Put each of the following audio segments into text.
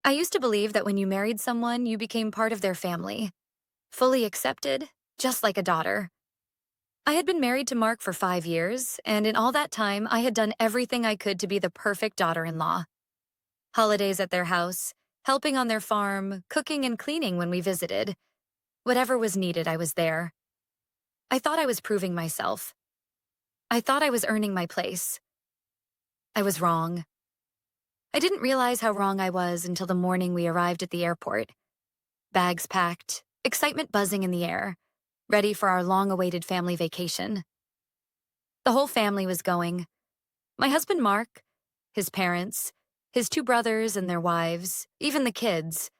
I used to believe that when you married someone, you became part of their family, fully accepted, just like a daughter. I had been married to Mark for 5 years, and in all that time, I had done everything I could to be the perfect daughter-in-law. Holidays at their house, helping on their farm, cooking and cleaning when we visited. Whatever was needed, I was there. I thought I was proving myself. I thought I was earning my place. I was wrong. I didn't realize how wrong I was until the morning we arrived at the airport. Bags packed, excitement buzzing in the air, ready for our long-awaited family vacation. The whole family was going. My husband Mark, his parents, his two brothers and their wives, even the kids.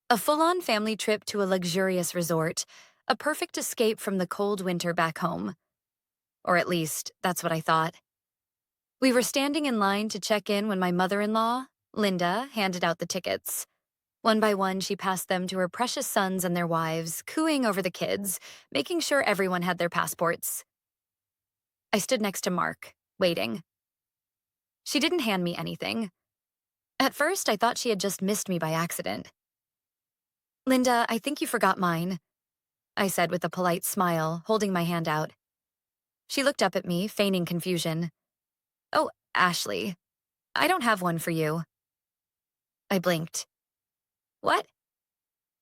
A full-on family trip to a luxurious resort, a perfect escape from the cold winter back home. Or at least, that's what I thought. We were standing in line to check in when my mother-in-law, Linda, handed out the tickets. One by one, she passed them to her precious sons and their wives, cooing over the kids, making sure everyone had their passports. I stood next to Mark, waiting. She didn't hand me anything. At first, I thought she had just missed me by accident. "Linda, I think you forgot mine," I said with a polite smile, holding my hand out. She looked up at me, feigning confusion. "Oh, Ashley, I don't have one for you." I blinked. "What?"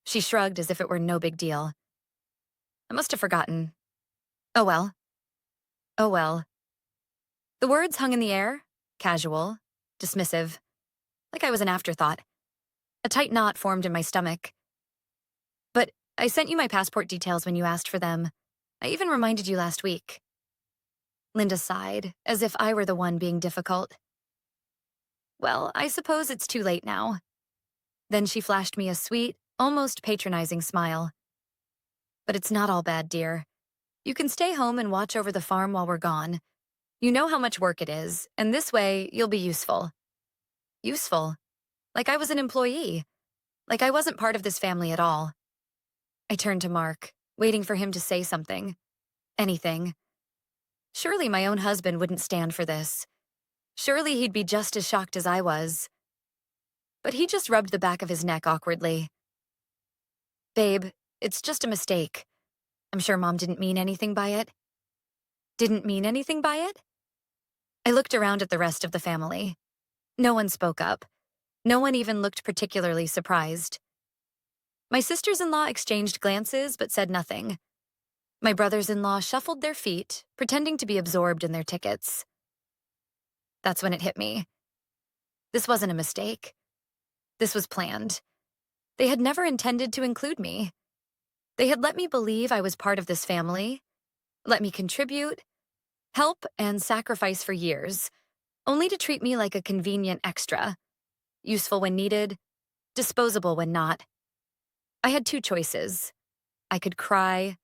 She shrugged as if it were no big deal. "I must have forgotten. Oh well. Oh well." The words hung in the air, casual, dismissive, like I was an afterthought. A tight knot formed in my stomach. "But I sent you my passport details when you asked for them. I even reminded you last week." Linda sighed, as if I were the one being difficult. "Well, I suppose it's too late now." Then she flashed me a sweet, almost patronizing smile. "But it's not all bad, dear. You can stay home and watch over the farm while we're gone. You know how much work it is, and this way, you'll be useful." Useful? Like I was an employee. Like I wasn't part of this family at all. I turned to Mark, waiting for him to say something. Anything. Surely my own husband wouldn't stand for this. Surely he'd be just as shocked as I was. But he just rubbed the back of his neck awkwardly. "Babe, it's just a mistake. I'm sure Mom didn't mean anything by it." Didn't mean anything by it? I looked around at the rest of the family. No one spoke up. No one even looked particularly surprised. My sisters-in-law exchanged glances but said nothing. My brothers-in-law shuffled their feet, pretending to be absorbed in their tickets. That's when it hit me. This wasn't a mistake. This was planned. They had never intended to include me. They had let me believe I was part of this family, let me contribute, help, and sacrifice for years, only to treat me like a convenient extra, useful when needed, disposable when not. I had two choices. I could cry,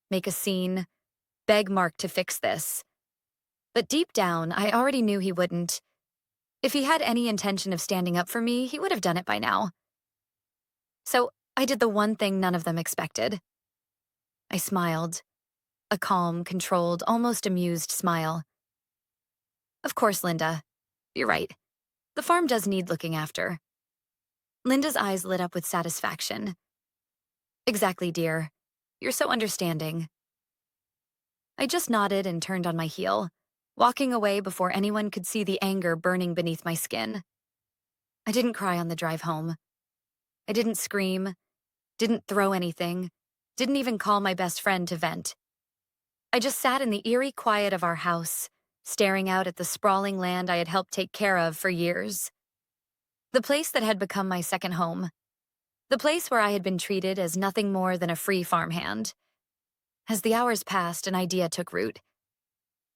make a scene, beg Mark to fix this. But deep down, I already knew he wouldn't. If he had any intention of standing up for me, he would have done it by now. So I did the one thing none of them expected. I smiled, a calm, controlled, almost amused smile. "Of course, Linda. You're right. The farm does need looking after." Linda's eyes lit up with satisfaction. "Exactly, dear. You're so understanding." I just nodded and turned on my heel, walking away before anyone could see the anger burning beneath my skin. I didn't cry on the drive home. I didn't scream, didn't throw anything, didn't even call my best friend to vent. I just sat in the eerie quiet of our house, staring out at the sprawling land I had helped take care of for years. The place that had become my second home. The place where I had been treated as nothing more than a free farmhand. As the hours passed, an idea took root.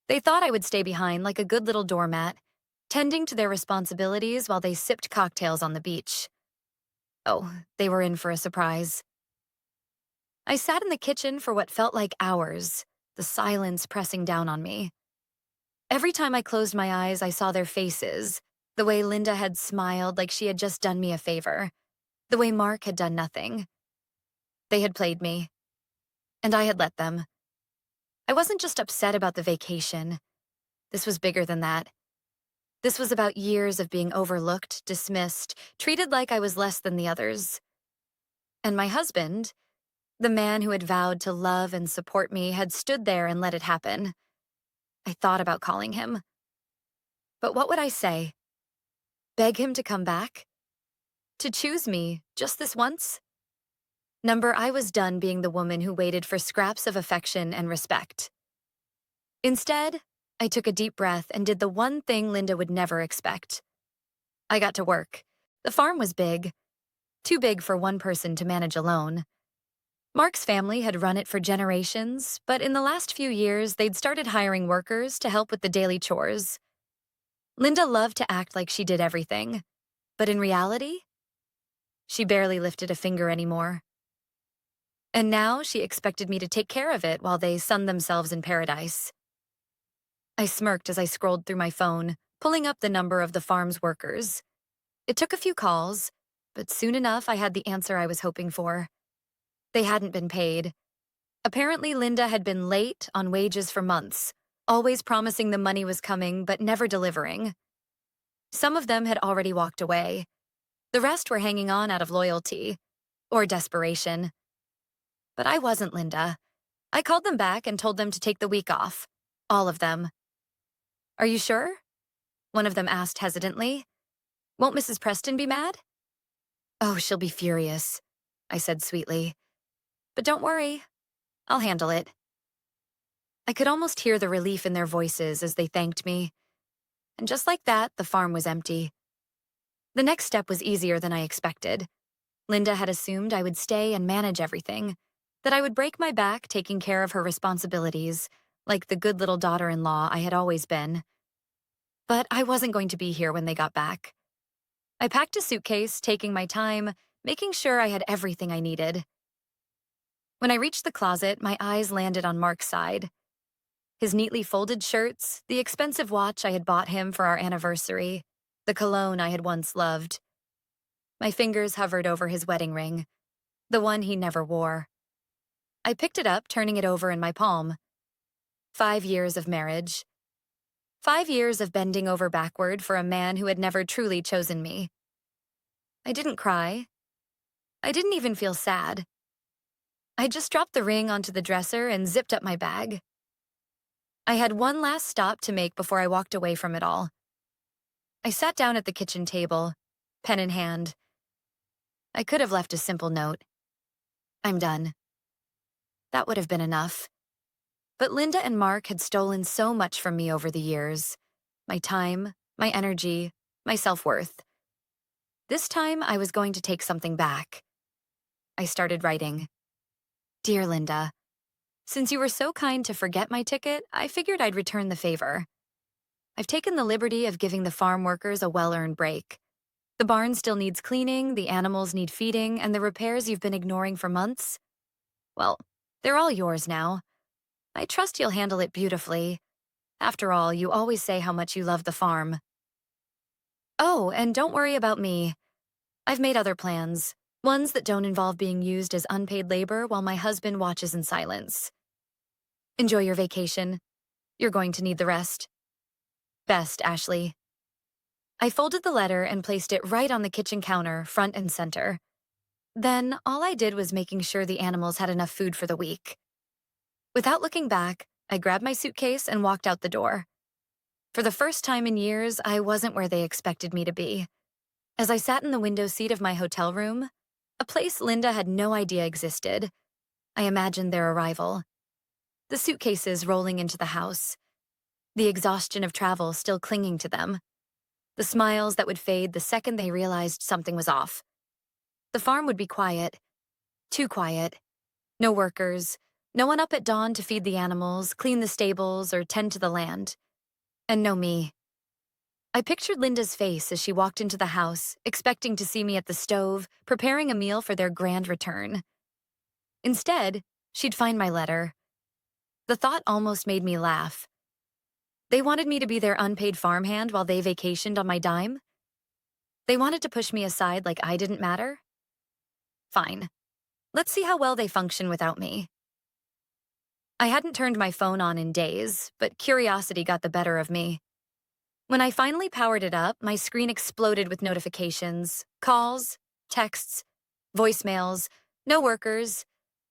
They thought I would stay behind like a good little doormat, tending to their responsibilities while they sipped cocktails on the beach. Oh, they were in for a surprise. I sat in the kitchen for what felt like hours, the silence pressing down on me. Every time I closed my eyes, I saw their faces, the way Linda had smiled like she had just done me a favor, the way Mark had done nothing. They had played me, and I had let them. I wasn't just upset about the vacation. This was bigger than that. This was about years of being overlooked, dismissed, treated like I was less than the others. And my husband, the man who had vowed to love and support me, had stood there and let it happen. I thought about calling him. But what would I say? Beg him to come back? To choose me, just this once? Number, I was done being the woman who waited for scraps of affection and respect. Instead, I took a deep breath and did the one thing Linda would never expect. I got to work. The farm was big, too big for one person to manage alone. Mark's family had run it for generations, but in the last few years, they'd started hiring workers to help with the daily chores. Linda loved to act like she did everything, but in reality, she barely lifted a finger anymore. And now she expected me to take care of it while they sunned themselves in paradise. I smirked as I scrolled through my phone, pulling up the number of the farm's workers. It took a few calls, but soon enough I had the answer I was hoping for. They hadn't been paid. Apparently, Linda had been late on wages for months, always promising the money was coming but never delivering. Some of them had already walked away. The rest were hanging on out of loyalty or desperation. But I wasn't Linda. I called them back and told them to take the week off. All of them. Are you sure? One of them asked hesitantly. Won't Mrs. Preston be mad? Oh, she'll be furious, I said sweetly. But don't worry, I'll handle it. I could almost hear the relief in their voices as they thanked me. And just like that, the farm was empty. The next step was easier than I expected. Linda had assumed I would stay and manage everything, that I would break my back taking care of her responsibilities, like the good little daughter-in-law I had always been. But I wasn't going to be here when they got back. I packed a suitcase, taking my time, making sure I had everything I needed. When I reached the closet, my eyes landed on Mark's side. His neatly folded shirts, the expensive watch I had bought him for our anniversary, the cologne I had once loved. My fingers hovered over his wedding ring, the one he never wore. I picked it up, turning it over in my palm. 5 years of marriage. 5 years of bending over backward for a man who had never truly chosen me. I didn't cry. I didn't even feel sad. I just dropped the ring onto the dresser and zipped up my bag. I had one last stop to make before I walked away from it all. I sat down at the kitchen table, pen in hand. I could have left a simple note. I'm done. That would have been enough. But Linda and Mark had stolen so much from me over the years. My time, my energy, my self-worth. This time, I was going to take something back. I started writing. Dear Linda, since you were so kind to forget my ticket, I figured I'd return the favor. I've taken the liberty of giving the farm workers a well-earned break. The barn still needs cleaning, the animals need feeding, and the repairs you've been ignoring for months, well, they're all yours now. I trust you'll handle it beautifully. After all, you always say how much you love the farm. Oh, and don't worry about me. I've made other plans, ones that don't involve being used as unpaid labor while my husband watches in silence. Enjoy your vacation. You're going to need the rest. Best, Ashley. I folded the letter and placed it right on the kitchen counter, front and center. Then, all I did was making sure the animals had enough food for the week. Without looking back, I grabbed my suitcase and walked out the door. For the first time in years, I wasn't where they expected me to be. As I sat in the window seat of my hotel room, a place Linda had no idea existed, I imagined their arrival. The suitcases rolling into the house. The exhaustion of travel still clinging to them. The smiles that would fade the second they realized something was off. The farm would be quiet. Too quiet. No workers. No one up at dawn to feed the animals, clean the stables, or tend to the land. And no me. I pictured Linda's face as she walked into the house, expecting to see me at the stove, preparing a meal for their grand return. Instead, she'd find my letter. The thought almost made me laugh. They wanted me to be their unpaid farmhand while they vacationed on my dime? They wanted to push me aside like I didn't matter? Fine. Let's see how well they function without me. I hadn't turned my phone on in days, but curiosity got the better of me. When I finally powered it up, my screen exploded with notifications, calls, texts, voicemails, no workers,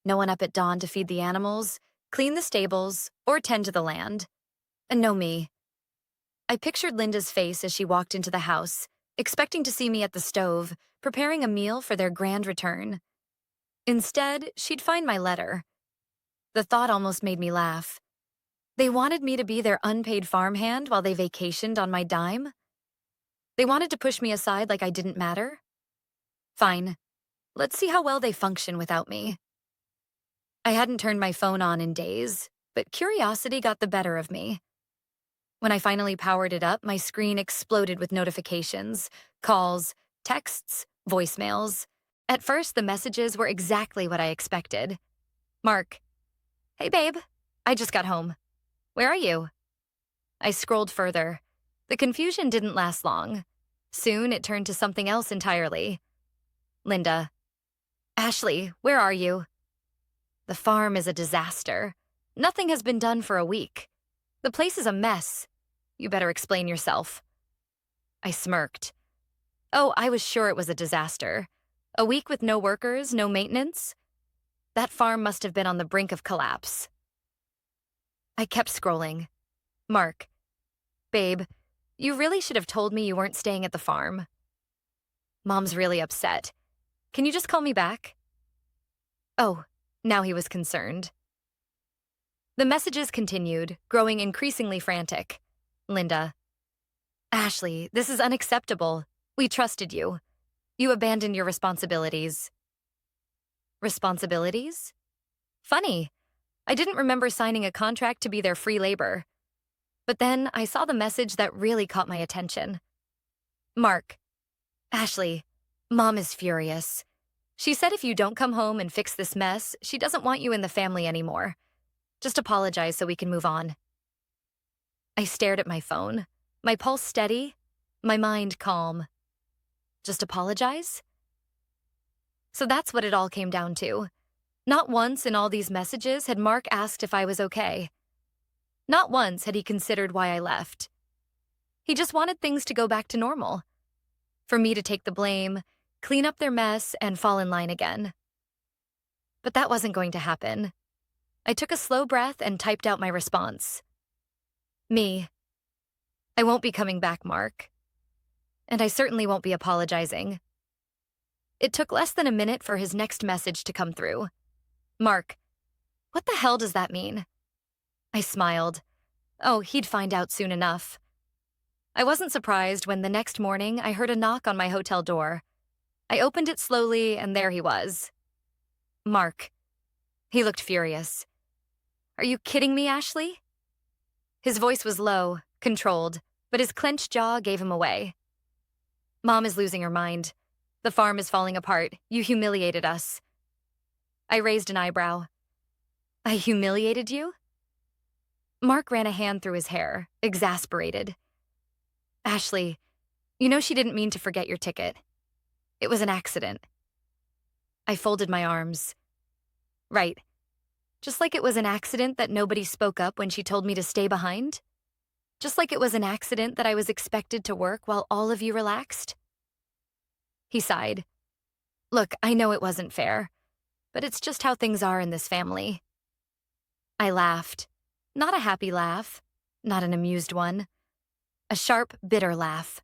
no one up at dawn to feed the animals, clean the stables, or tend to the land. And no me. I pictured Linda's face as she walked into the house, expecting to see me at the stove, preparing a meal for their grand return. Instead, she'd find my letter. The thought almost made me laugh. They wanted me to be their unpaid farmhand while they vacationed on my dime? They wanted to push me aside like I didn't matter? Fine. Let's see how well they function without me. I hadn't turned my phone on in days, but curiosity got the better of me. When I finally powered it up, my screen exploded with notifications, calls, texts, voicemails. At first, the messages were exactly what I expected. Mark. Hey, babe. I just got home. Where are you? I scrolled further. The confusion didn't last long. Soon, it turned to something else entirely. Linda. Ashley, where are you? The farm is a disaster. Nothing has been done for a week. The place is a mess. You better explain yourself. I smirked. Oh, I was sure it was a disaster. A week with no workers, no maintenance? That farm must have been on the brink of collapse. I kept scrolling. Mark. Babe, you really should have told me you weren't staying at the farm. Mom's really upset. Can you just call me back? Oh, now he was concerned. The messages continued, growing increasingly frantic. Linda. Ashley, this is unacceptable. We trusted you. You abandoned your responsibilities. Responsibilities? Funny. I didn't remember signing a contract to be their free labor. But then I saw the message that really caught my attention. Mark. Ashley, Mom is furious. She said if you don't come home and fix this mess, she doesn't want you in the family anymore. Just apologize so we can move on. I stared at my phone, my pulse steady, my mind calm. Just apologize? So that's what it all came down to. Not once in all these messages had Mark asked if I was okay. Not once had he considered why I left. He just wanted things to go back to normal. For me to take the blame, clean up their mess, and fall in line again. But that wasn't going to happen. I took a slow breath and typed out my response. Me. I won't be coming back, Mark. And I certainly won't be apologizing. It took less than a minute for his next message to come through. Mark, what the hell does that mean? I smiled. Oh, he'd find out soon enough. I wasn't surprised when the next morning I heard a knock on my hotel door. I opened it slowly, and there he was. Mark. He looked furious. Are you kidding me, Ashley? His voice was low, controlled, but his clenched jaw gave him away. Mom is losing her mind. The farm is falling apart. You humiliated us. I raised an eyebrow. I humiliated you? Mark ran a hand through his hair, exasperated. Ashley, you know she didn't mean to forget your ticket. It was an accident. I folded my arms. Right. Just like it was an accident that nobody spoke up when she told me to stay behind? Just like it was an accident that I was expected to work while all of you relaxed? He sighed. Look, I know it wasn't fair, but it's just how things are in this family. I laughed. Not a happy laugh, not an amused one. A sharp, bitter laugh.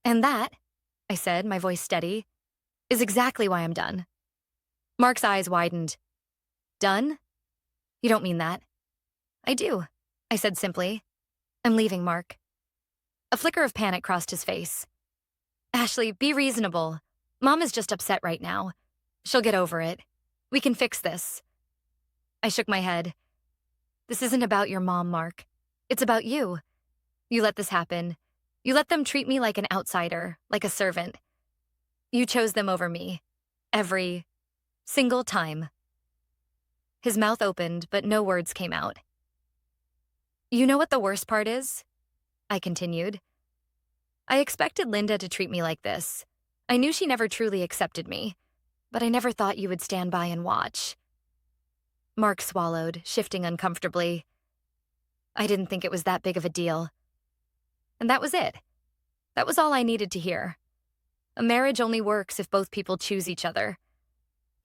And that, I said, my voice steady, is exactly why I'm done. Mark's eyes widened. Done? You don't mean that. I do, I said simply. I'm leaving, Mark. A flicker of panic crossed his face. Ashley, be reasonable. Mom is just upset right now. She'll get over it. We can fix this. I shook my head. This isn't about your mom, Mark. It's about you. You let this happen. You let them treat me like an outsider, like a servant. You chose them over me. Every single time. His mouth opened, but no words came out. You know what the worst part is? I continued. I expected Linda to treat me like this. I knew she never truly accepted me, but I never thought you would stand by and watch. Mark swallowed, shifting uncomfortably. I didn't think it was that big of a deal. And that was it. That was all I needed to hear. A marriage only works if both people choose each other.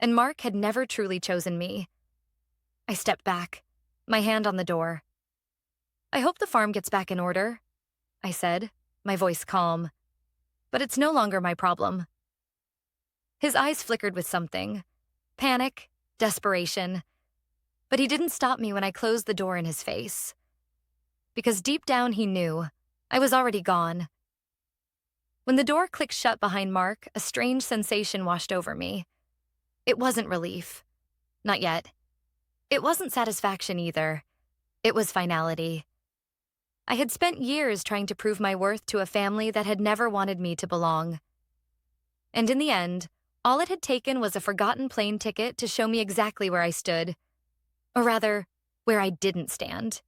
And Mark had never truly chosen me. I stepped back, my hand on the door. I hope the farm gets back in order, I said, my voice calm. But it's no longer my problem. His eyes flickered with something. Panic, desperation. But he didn't stop me when I closed the door in his face. Because deep down he knew I was already gone. When the door clicked shut behind Mark, a strange sensation washed over me. It wasn't relief. Not yet. It wasn't satisfaction either. It was finality. I had spent years trying to prove my worth to a family that had never wanted me to belong. And in the end, all it had taken was a forgotten plane ticket to show me exactly where I stood. Or rather, where I didn't stand.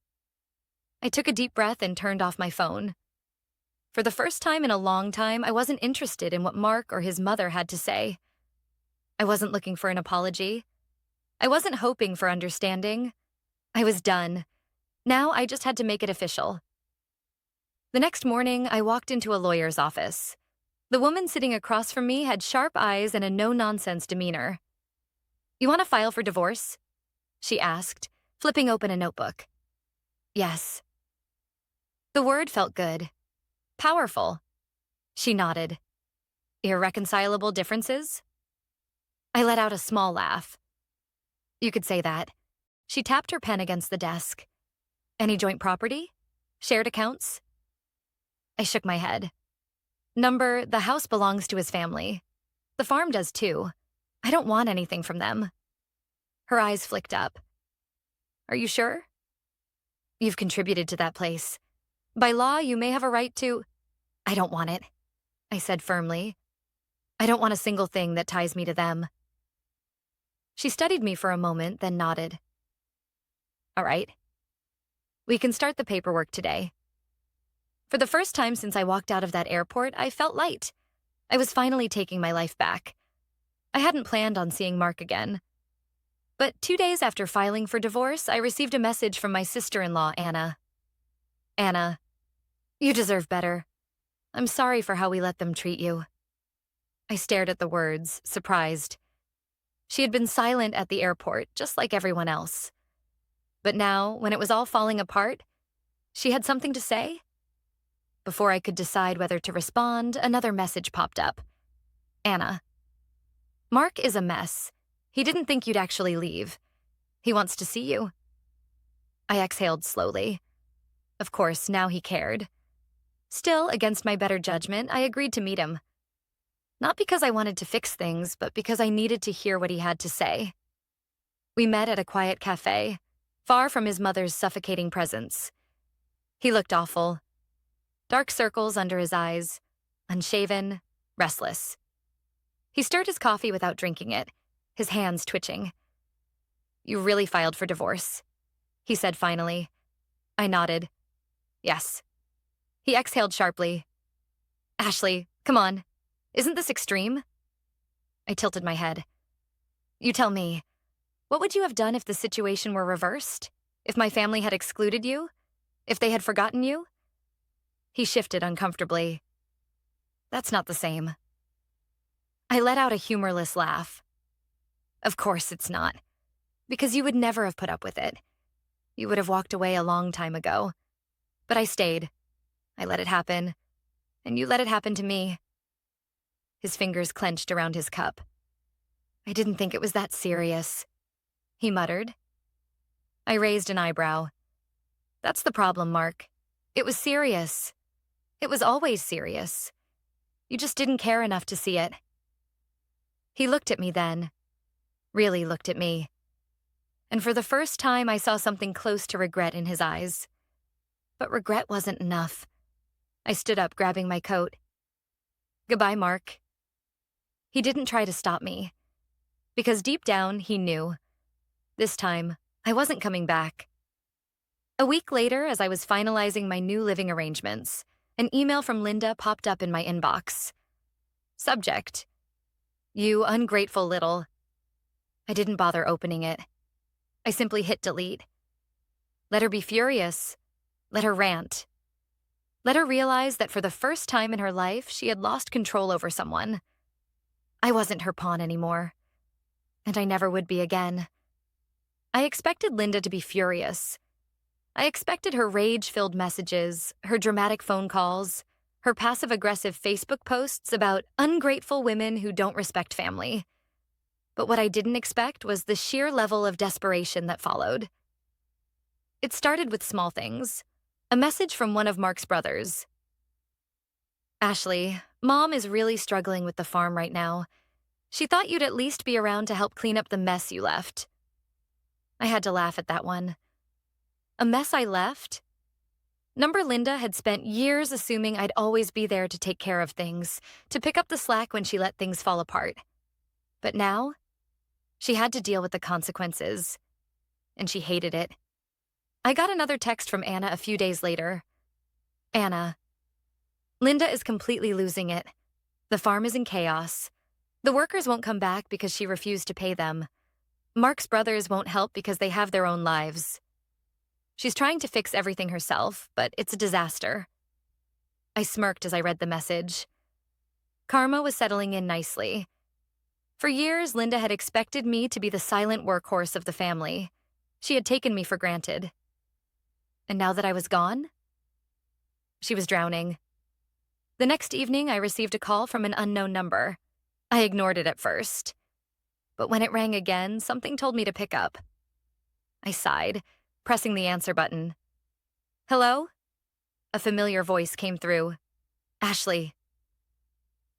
I took a deep breath and turned off my phone. For the first time in a long time, I wasn't interested in what Mark or his mother had to say. I wasn't looking for an apology. I wasn't hoping for understanding. I was done. Now I just had to make it official. The next morning, I walked into a lawyer's office. The woman sitting across from me had sharp eyes and a no-nonsense demeanor. "You want to file for divorce?" she asked, flipping open a notebook. "Yes." The word felt good. Powerful. She nodded. "Irreconcilable differences?" I let out a small laugh. "You could say that." She tapped her pen against the desk. "Any joint property? Shared accounts?" I shook my head. "The house belongs to his family. The farm does too. I don't want anything from them." Her eyes flicked up. "Are you sure?" "You've contributed to that place. By law, you may have a right to—" "I don't want it," I said firmly. "I don't want a single thing that ties me to them." She studied me for a moment, then nodded. "All right. We can start the paperwork today." For the first time since I walked out of that airport, I felt light. I was finally taking my life back. I hadn't planned on seeing Mark again. But 2 days after filing for divorce, I received a message from my sister-in-law, Anna. "Anna, you deserve better. I'm sorry for how we let them treat you." I stared at the words, surprised. She had been silent at the airport, just like everyone else. But now, when it was all falling apart, she had something to say? Before I could decide whether to respond, another message popped up. "Anna, Mark is a mess. He didn't think you'd actually leave. He wants to see you." I exhaled slowly. Of course, now he cared. Still, against my better judgment, I agreed to meet him. Not because I wanted to fix things, but because I needed to hear what he had to say. We met at a quiet cafe, far from his mother's suffocating presence. He looked awful. Dark circles under his eyes, unshaven, restless. He stirred his coffee without drinking it, his hands twitching. "You really filed for divorce," he said finally. I nodded. "Yes." He exhaled sharply. "Ashley, come on. Isn't this extreme?" I tilted my head. "You tell me, what would you have done if the situation were reversed? If my family had excluded you? If they had forgotten you?" He shifted uncomfortably. "That's not the same." I let out a humorless laugh. "Of course it's not. Because you would never have put up with it. You would have walked away a long time ago. But I stayed. I let it happen. And you let it happen to me." His fingers clenched around his cup. "I didn't think it was that serious," he muttered. I raised an eyebrow. "That's the problem, Mark. It was serious. It was always serious. You just didn't care enough to see it." He looked at me then. Really looked at me. And for the first time, I saw something close to regret in his eyes. But regret wasn't enough. I stood up, grabbing my coat. "Goodbye, Mark." He didn't try to stop me. Because deep down, he knew. This time, I wasn't coming back. A week later, as I was finalizing my new living arrangements, an email from Linda popped up in my inbox. Subject: "You ungrateful little." I didn't bother opening it. I simply hit delete. Let her be furious. Let her rant. Let her realize that for the first time in her life, she had lost control over someone. I wasn't her pawn anymore, and I never would be again. I expected Linda to be furious. I expected her rage-filled messages, her dramatic phone calls, her passive-aggressive Facebook posts about ungrateful women who don't respect family. But what I didn't expect was the sheer level of desperation that followed. It started with small things. A message from one of Mark's brothers. "Ashley, Mom is really struggling with the farm right now. She thought you'd at least be around to help clean up the mess you left." I had to laugh at that one. A mess I left? Number Linda had spent years assuming I'd always be there to take care of things, to pick up the slack when she let things fall apart. But now, she had to deal with the consequences, and she hated it. I got another text from Anna a few days later. "Anna, Linda is completely losing it. The farm is in chaos. The workers won't come back because she refused to pay them. Mark's brothers won't help because they have their own lives. She's trying to fix everything herself, but it's a disaster." I smirked as I read the message. Karma was settling in nicely. For years, Linda had expected me to be the silent workhorse of the family. She had taken me for granted. And now that I was gone, she was drowning. The next evening, I received a call from an unknown number. I ignored it at first. But when it rang again, something told me to pick up. I sighed, pressing the answer button. "Hello?" A familiar voice came through. "Ashley."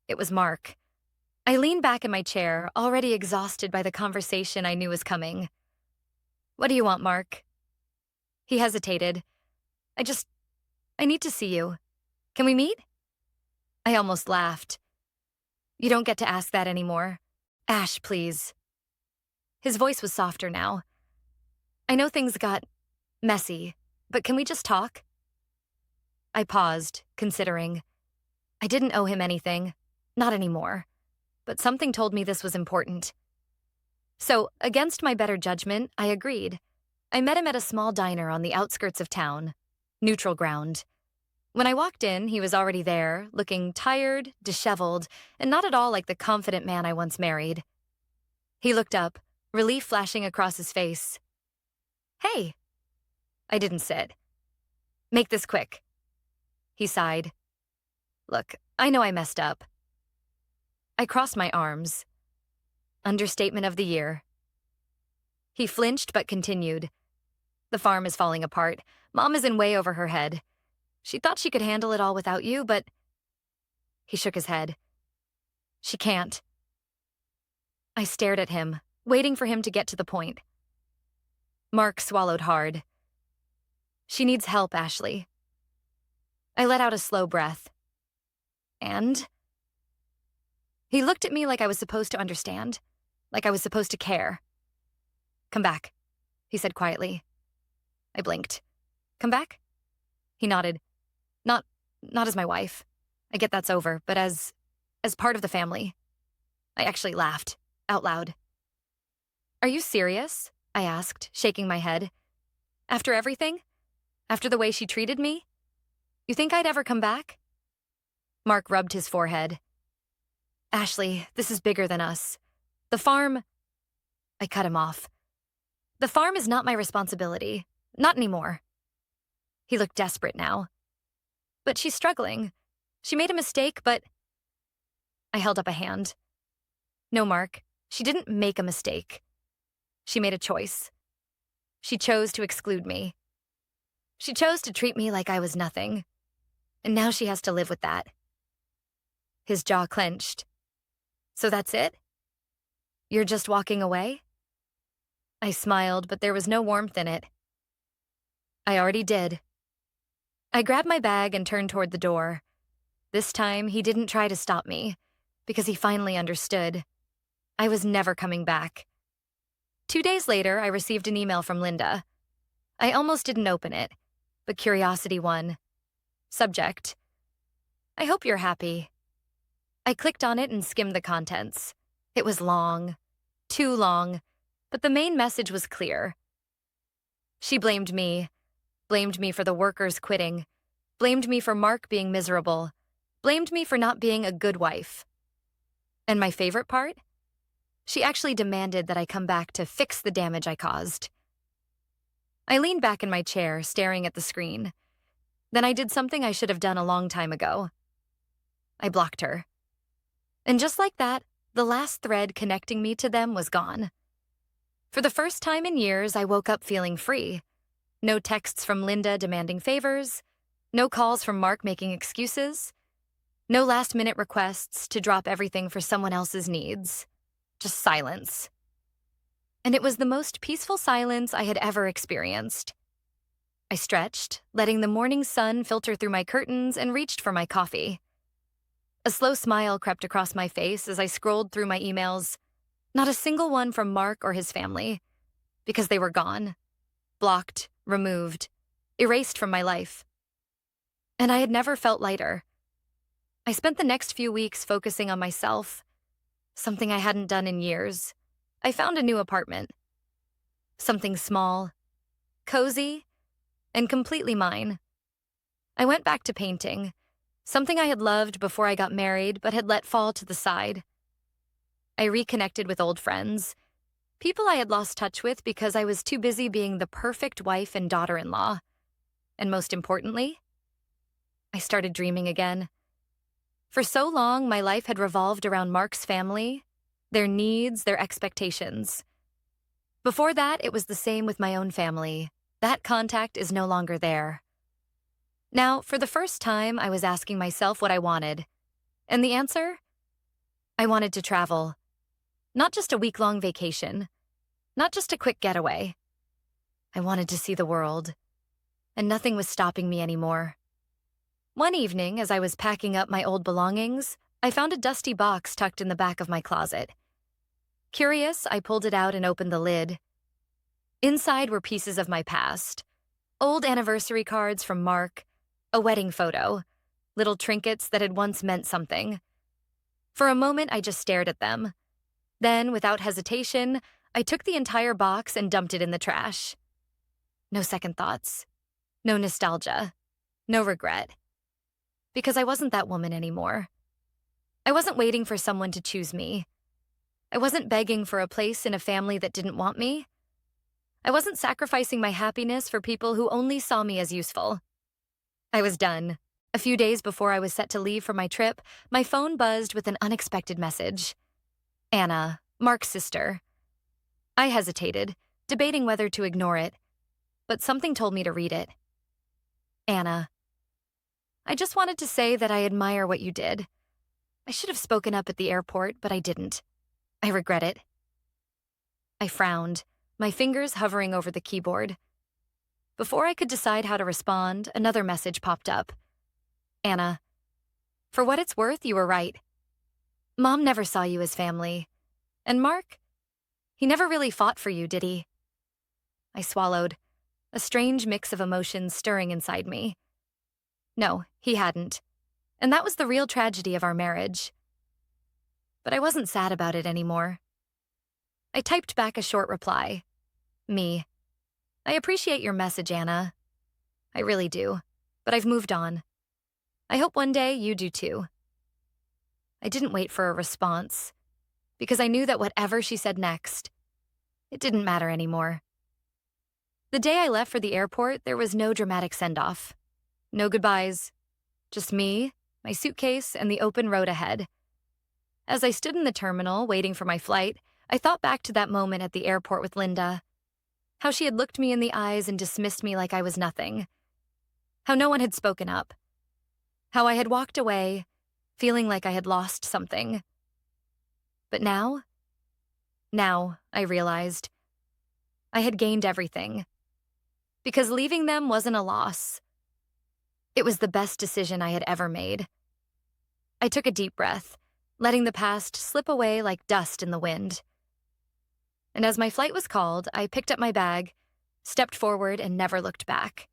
It was Mark. I leaned back in my chair, already exhausted by the conversation I knew was coming. "What do you want, Mark?" He hesitated. I need to see you. Can we meet?" I almost laughed. "You don't get to ask that anymore. Ash, please." His voice was softer now. "I know things got messy, but can we just talk?" I paused, considering. I didn't owe him anything. Not anymore. But something told me this was important. So, against my better judgment, I agreed. I met him at a small diner on the outskirts of town. Neutral ground. When I walked in, he was already there, looking tired, disheveled, and not at all like the confident man I once married. He looked up, relief flashing across his face. "Hey." I didn't sit. "Make this quick." He sighed. "Look, I know I messed up." I crossed my arms. Understatement of the year. He flinched but continued. "The farm is falling apart. Mom is in way over her head. She thought she could handle it all without you, but..." He shook his head. "She can't." I stared at him, waiting for him to get to the point. Mark swallowed hard. "She needs help, Ashley." I let out a slow breath. "And?" He looked at me like I was supposed to understand, like I was supposed to care. "Come back," he said quietly. I blinked. "Come back?" He nodded. Not as my wife. I get that's over, but as part of the family." I actually laughed, out loud. "Are you serious?" I asked, shaking my head. "After everything? After the way she treated me? You think I'd ever come back?" Mark rubbed his forehead. "Ashley, this is bigger than us. The farm..." I cut him off. "The farm is not my responsibility. Not anymore." He looked desperate now. "But she's struggling. She made a mistake, but..." I held up a hand. "No, Mark, she didn't make a mistake. She made a choice. She chose to exclude me. She chose to treat me like I was nothing. And now she has to live with that." His jaw clenched. "So that's it? You're just walking away?" I smiled, but there was no warmth in it. "I already did." I grabbed my bag and turned toward the door. This time, he didn't try to stop me, because he finally understood. I was never coming back. 2 days later, I received an email from Linda. I almost didn't open it, but curiosity won. Subject: "I hope you're happy." I clicked on it and skimmed the contents. It was long, too long, but the main message was clear. She blamed me for the workers quitting, blamed me for Mark being miserable, blamed me for not being a good wife. And my favorite part? She actually demanded that I come back to fix the damage I caused. I leaned back in my chair, staring at the screen. Then I did something I should have done a long time ago. I blocked her. And just like that, the last thread connecting me to them was gone. For the first time in years, I woke up feeling free. No texts from Linda demanding favors, no calls from Mark making excuses, no last-minute requests to drop everything for someone else's needs. Just silence. And it was the most peaceful silence I had ever experienced. I stretched, letting the morning sun filter through my curtains, and reached for my coffee. A slow smile crept across my face as I scrolled through my emails. Not a single one from Mark or his family, because they were gone. Blocked, removed, erased from my life. And I had never felt lighter. I spent the next few weeks focusing on myself, something I hadn't done in years. I found a new apartment. Something small, cozy, and completely mine. I went back to painting, something I had loved before I got married but had let fall to the side. I reconnected with old friends, people I had lost touch with because I was too busy being the perfect wife and daughter-in-law. And most importantly, I started dreaming again. For so long, my life had revolved around Mark's family, their needs, their expectations. Before that, it was the same with my own family. That contact is no longer there. Now, for the first time, I was asking myself what I wanted. And the answer? I wanted to travel. Not just a week-long vacation. Not just a quick getaway. I wanted to see the world. And nothing was stopping me anymore. One evening, as I was packing up my old belongings, I found a dusty box tucked in the back of my closet. Curious, I pulled it out and opened the lid. Inside were pieces of my past. Old anniversary cards from Mark, a wedding photo, little trinkets that had once meant something. For a moment, I just stared at them. Then, without hesitation, I took the entire box and dumped it in the trash. No second thoughts. No nostalgia. No regret. Because I wasn't that woman anymore. I wasn't waiting for someone to choose me. I wasn't begging for a place in a family that didn't want me. I wasn't sacrificing my happiness for people who only saw me as useful. I was done. A few days before I was set to leave for my trip, my phone buzzed with an unexpected message. Anna, Mark's sister. I hesitated, debating whether to ignore it, but something told me to read it. Anna, I just wanted to say that I admire what you did. I should have spoken up at the airport, but I didn't. I regret it. I frowned, my fingers hovering over the keyboard. Before I could decide how to respond, another message popped up. Anna, for what it's worth, you were right. Mom never saw you as family. And Mark? He never really fought for you, did he? I swallowed, a strange mix of emotions stirring inside me. No, he hadn't. And that was the real tragedy of our marriage. But I wasn't sad about it anymore. I typed back a short reply. Me. I appreciate your message, Anna. I really do. But I've moved on. I hope one day you do too. I didn't wait for a response, because I knew that whatever she said next, it didn't matter anymore. The day I left for the airport, there was no dramatic send-off. No goodbyes. Just me, my suitcase, and the open road ahead. As I stood in the terminal, waiting for my flight, I thought back to that moment at the airport with Linda. How she had looked me in the eyes and dismissed me like I was nothing. How no one had spoken up. How I had walked away, feeling like I had lost something. But now, I realized, I had gained everything. Because leaving them wasn't a loss. It was the best decision I had ever made. I took a deep breath, letting the past slip away like dust in the wind. And as my flight was called, I picked up my bag, stepped forward, and never looked back.